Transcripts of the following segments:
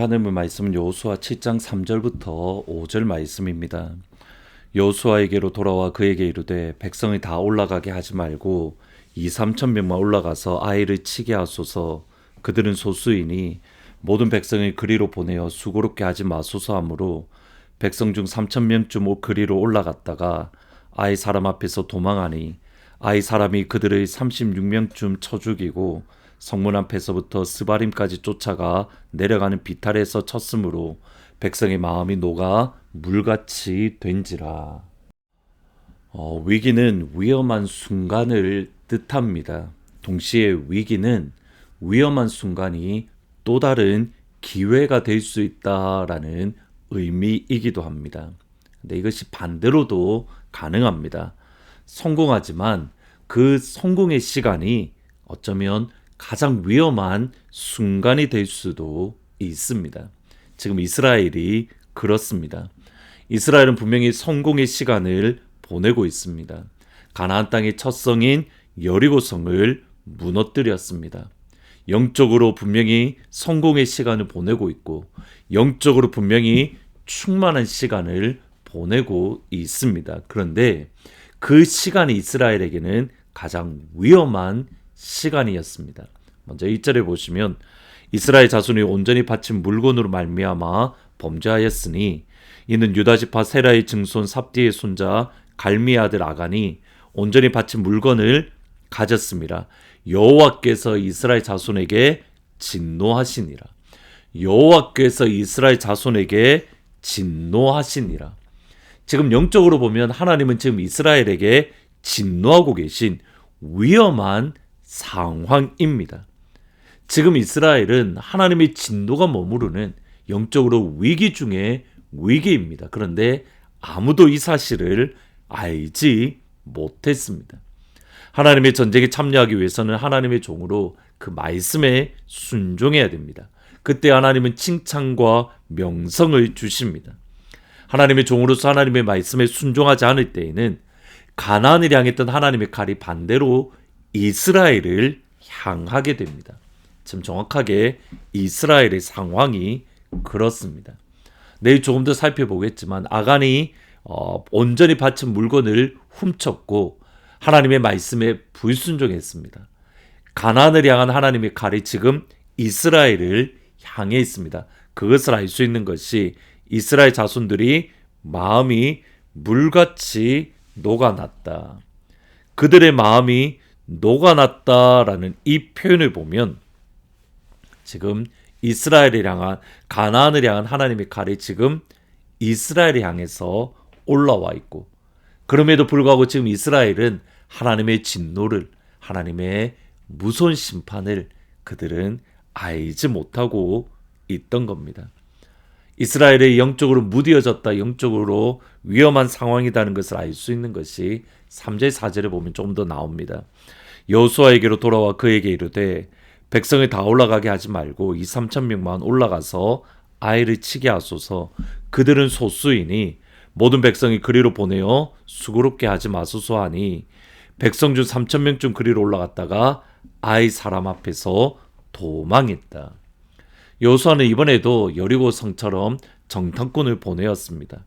오늘 하나님의 말씀은 여호수아 7장 3절부터 5절 말씀입니다. 여호수아에게로 돌아와 그에게 이르되 백성이 다 올라가게 하지 말고 2-3천 명만 올라가서 아이를 치게 하소서. 그들은 소수이니 모든 백성을 그리로 보내어 수고롭게 하지 마소서 하므로 백성 중 3천 명쯤 그리로 올라갔다가 아이 사람 앞에서 도망하니 아이 사람이 그들의 36명쯤 쳐 죽이고 성문 앞에서부터 스바림까지 쫓아가 내려가는 비탈에서 쳤으므로 백성의 마음이 녹아 물같이 된지라. 위기는 위험한 순간을 뜻합니다. 동시에 위기는 위험한 순간이 또 다른 기회가 될 수 있다라는 의미이기도 합니다. 근데 이것이 반대로도 가능합니다. 성공하지만 그 성공의 시간이 어쩌면 가장 위험한 순간이 될 수도 있습니다. 지금 이스라엘이 그렇습니다. 이스라엘은 분명히 성공의 시간을 보내고 있습니다. 가나안 땅의 첫 성인 여리고성을 무너뜨렸습니다. 영적으로 분명히 성공의 시간을 보내고 있고 영적으로 분명히 충만한 시간을 보내고 있습니다. 그런데 그 시간이 이스라엘에게는 가장 위험한 시간이었습니다. 먼저 1절에 보시면 이스라엘 자손이 온전히 바친 물건으로 말미암아 범죄하였으니 이는 유다지파 세라의 증손 삽디의 손자 갈미의 아들 아간이 온전히 바친 물건을 가졌습니다. 여호와께서 이스라엘 자손에게 진노하시니라. 여호와께서 이스라엘 자손에게 진노하시니라. 지금 영적으로 보면 하나님은 지금 이스라엘에게 진노하고 계신 위험한 상황입니다. 지금 이스라엘은 하나님의 진노가 머무르는 영적으로 위기 중에 위기입니다. 그런데 아무도 이 사실을 알지 못했습니다. 하나님의 전쟁에 참여하기 위해서는 하나님의 종으로 그 말씀에 순종해야 됩니다. 그때 하나님은 칭찬과 명성을 주십니다. 하나님의 종으로서 하나님의 말씀에 순종하지 않을 때에는 가나안을 향했던 하나님의 칼이 반대로 이스라엘을 향하게 됩니다. 지금 정확하게 이스라엘의 상황이 그렇습니다. 내일 조금 더 살펴보겠지만 아간이 온전히 바친 물건을 훔쳤고 하나님의 말씀에 불순종했습니다. 가나안을 향한 하나님의 칼이 지금 이스라엘을 향해 있습니다. 그것을 알 수 있는 것이 이스라엘 자손들이 마음이 물같이 녹아났다. 그들의 마음이 녹아났다라는 이 표현을 보면 지금 이스라엘을 향한 가나안을 향한 하나님의 칼이 지금 이스라엘을 향해서 올라와 있고 그럼에도 불구하고 지금 이스라엘은 하나님의 진노를 하나님의 무서운 심판을 그들은 알지 못하고 있던 겁니다. 이스라엘의 영적으로 무뎌졌다, 영적으로 위험한 상황이라는 것을 알 수 있는 것이 3절 4절에 보면 좀 더 나옵니다. 여호수아에게로 돌아와 그에게 이르되 백성을 다 올라가게 하지 말고 2-3천 명만 올라가서 아이를 치게 하소서. 그들은 소수이니 모든 백성이 그리로 보내어 수고롭게 하지 마소서 하니 백성 중 3천 명쯤 그리로 올라갔다가 아이 사람 앞에서 도망했다. 여호수아는 이번에도 여리고 성처럼 정탐꾼을 보내었습니다.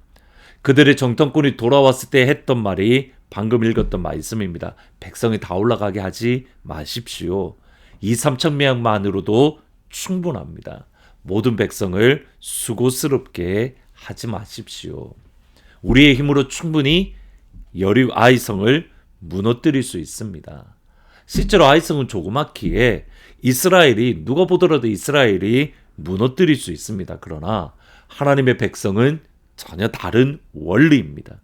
그들의 정탐꾼이 돌아왔을 때 했던 말이 방금 읽었던 말씀입니다. 백성이 다 올라가게 하지 마십시오. 2-3천 명만으로도 충분합니다. 모든 백성을 수고스럽게 하지 마십시오. 우리의 힘으로 충분히 여리고 아이성을 무너뜨릴 수 있습니다. 실제로 아이성은 조그맣기에 이스라엘이 누가 보더라도 이스라엘이 무너뜨릴 수 있습니다. 그러나 하나님의 백성은 전혀 다른 원리입니다.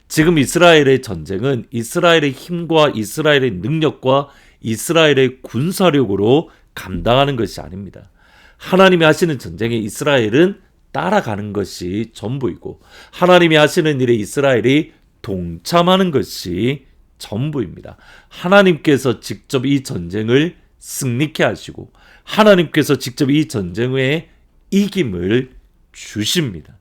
지금 이스라엘의 전쟁은 이스라엘의 힘과 이스라엘의 능력과 이스라엘의 군사력으로 감당하는 것이 아닙니다. 하나님이 하시는 전쟁에 이스라엘은 따라가는 것이 전부이고 하나님이 하시는 일에 이스라엘이 동참하는 것이 전부입니다. 하나님께서 직접 이 전쟁을 승리케 하시고 하나님께서 직접 이 전쟁에 이김을 주십니다.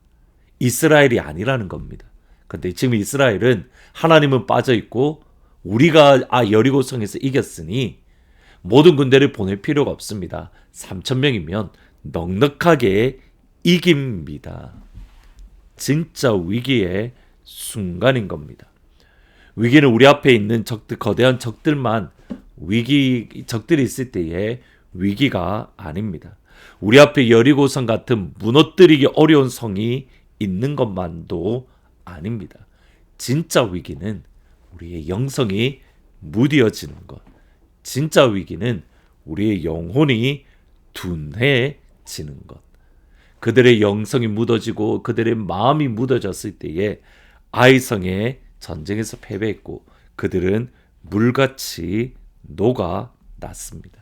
이스라엘이 아니라는 겁니다. 그런데 지금 이스라엘은 하나님은 빠져있고 우리가 여리고성에서 이겼으니 모든 군대를 보낼 필요가 없습니다. 3천 명이면 넉넉하게 이깁니다. 진짜 위기의 순간인 겁니다. 위기는 우리 앞에 있는 적들, 거대한 적들만 적들이 있을 때의 위기가 아닙니다. 우리 앞에 여리고성 같은 무너뜨리기 어려운 성이 있는 것만도 아닙니다. 진짜 위기는 우리의 영성이 무뎌지는 것. 진짜 위기는 우리의 영혼이 둔해지는 것. 그들의 영성이 묻어지고 그들의 마음이 묻어졌을 때에 아이성의 전쟁에서 패배했고 그들은 물같이 녹아났습니다.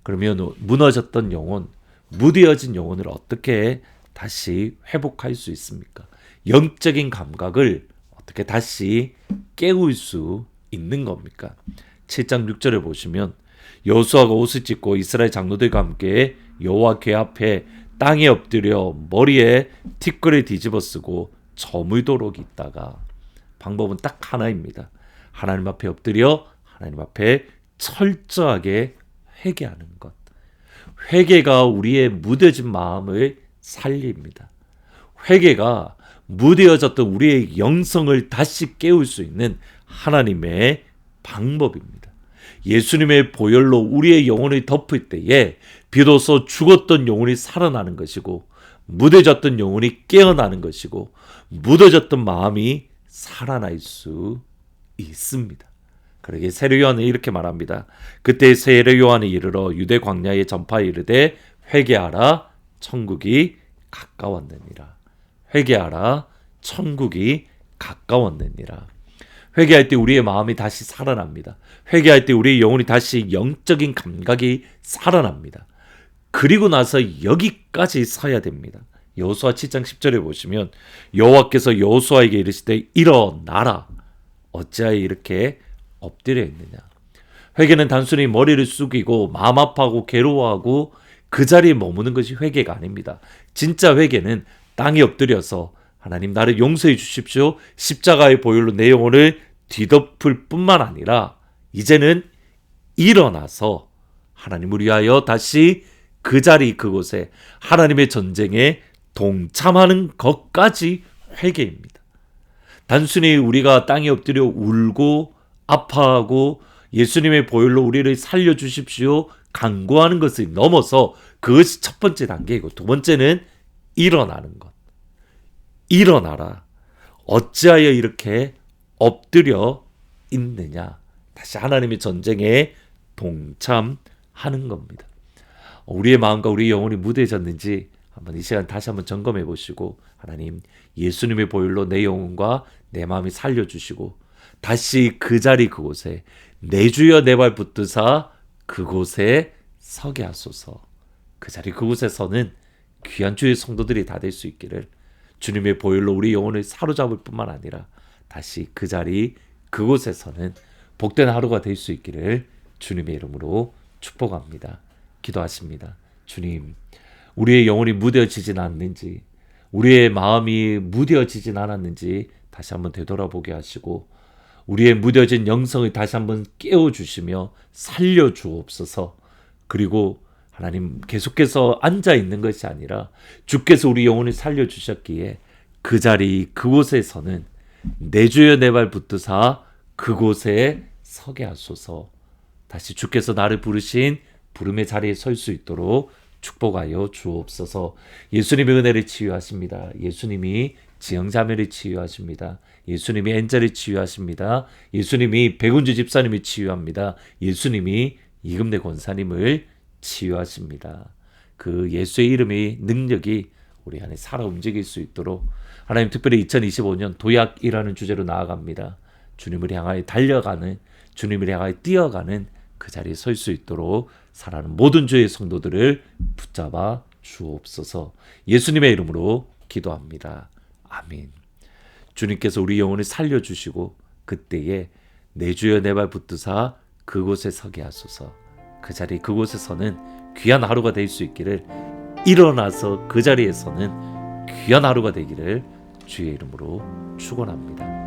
그러면 무너졌던 영혼, 무뎌진 영혼을 어떻게 다시 회복할 수 있습니까? 영적인 감각을 어떻게 다시 깨울 수 있는 겁니까? 7장 6절을 보시면 여호수아가 옷을 찢고 이스라엘 장로들과 함께 여호와 궤 앞에 땅에 엎드려 머리에 티끌을 뒤집어 쓰고 저물도록 있다가, 방법은 딱 하나입니다. 하나님 앞에 엎드려 하나님 앞에 철저하게 회개하는 것. 회개가 우리의 무뎌진 마음을 살립니다. 회개가 무뎌졌던 우리의 영성을 다시 깨울 수 있는 하나님의 방법입니다. 예수님의 보혈로 우리의 영혼을 덮을 때에 비로소 죽었던 영혼이 살아나는 것이고 무뎌졌던 영혼이 깨어나는 것이고 묻어졌던 마음이 살아날 수 있습니다. 그러기에 세례 요한은 이렇게 말합니다. 그때 세례 요한이 이르러 유대 광야에 전파에 이르되 회개하라 천국이 가까웠느니라. 회개하라 천국이 가까웠느니라. 회개할 때 우리의 마음이 다시 살아납니다. 회개할 때 우리의 영혼이 다시 영적인 감각이 살아납니다. 그리고 나서 여기까지 서야 됩니다. 여호수아 7장 10절에 보시면 여호와께서 여호수아에게 이르시되 일어나라. 어찌하여 이렇게 엎드려 있느냐. 회개는 단순히 머리를 숙이고 마음 아파하고 괴로워하고 그 자리에 머무는 것이 회개가 아닙니다. 진짜 회개는 땅에 엎드려서 하나님 나를 용서해 주십시오. 십자가의 보혈로 내 영혼을 뒤덮을 뿐만 아니라 이제는 일어나서 하나님을 위하여 다시 그 자리 그곳에 하나님의 전쟁에 동참하는 것까지 회개입니다. 단순히 우리가 땅에 엎드려 울고 아파하고 예수님의 보혈로 우리를 살려주십시오 간구하는 것을 넘어서 그것이 첫 번째 단계이고 두 번째는 일어나는 것. 일어나라. 어찌하여 이렇게 엎드려 있느냐. 다시 하나님의 전쟁에 동참하는 겁니다. 우리의 마음과 우리의 영혼이 무뎌졌는지 한번 이 시간 다시 한번 점검해 보시고 하나님 예수님의 보혈로 내 영혼과 내 마음이 살려주시고 다시 그 자리 그곳에 내 주여 내 발 붙드사 그곳에 서게 하소서. 그 자리 그곳에서는 귀한 주의 성도들이 다 될 수 있기를 주님의 보혈로 우리 영혼을 사로잡을 뿐만 아니라 다시 그 자리 그곳에서는 복된 하루가 될 수 있기를 주님의 이름으로 축복합니다. 기도하십니다. 주님, 우리의 영혼이 무뎌지진 않는지 우리의 마음이 무뎌지진 않았는지 다시 한번 되돌아보게 하시고 우리의 무뎌진 영성을 다시 한번 깨워주시며 살려주옵소서. 그리고 하나님 계속해서 앉아있는 것이 아니라 주께서 우리 영혼을 살려주셨기에 그 자리 그곳에서는 내 주여 내 발 붙드사 그곳에 서게 하소서. 다시 주께서 나를 부르신 부름의 자리에 설 수 있도록 축복하여 주옵소서. 예수님의 은혜를 치유하십니다. 예수님이 지영자매를 치유하십니다. 예수님이 엔젤을 치유하십니다. 예수님이 백운주 집사님을 치유합니다. 예수님이 이금래 권사님을 치유하십니다. 그 예수의 이름의 능력이 우리 안에 살아 움직일 수 있도록 하나님 특별히 2025년 도약이라는 주제로 나아갑니다. 주님을 향하여 달려가는 주님을 향하여 뛰어가는 그 자리에 설 수 있도록 살아가는 모든 주의 성도들을 붙잡아 주옵소서. 예수님의 이름으로 기도합니다. 아멘. 주님께서 우리 영혼을 살려주시고 그때에 내 주여 내 발 붙드사 그곳에 서게 하소서. 그 자리 그곳에서는 귀한 하루가 될 수 있기를 일어나서 그 자리에서는 귀한 하루가 되기를 주의 이름으로 축원합니다.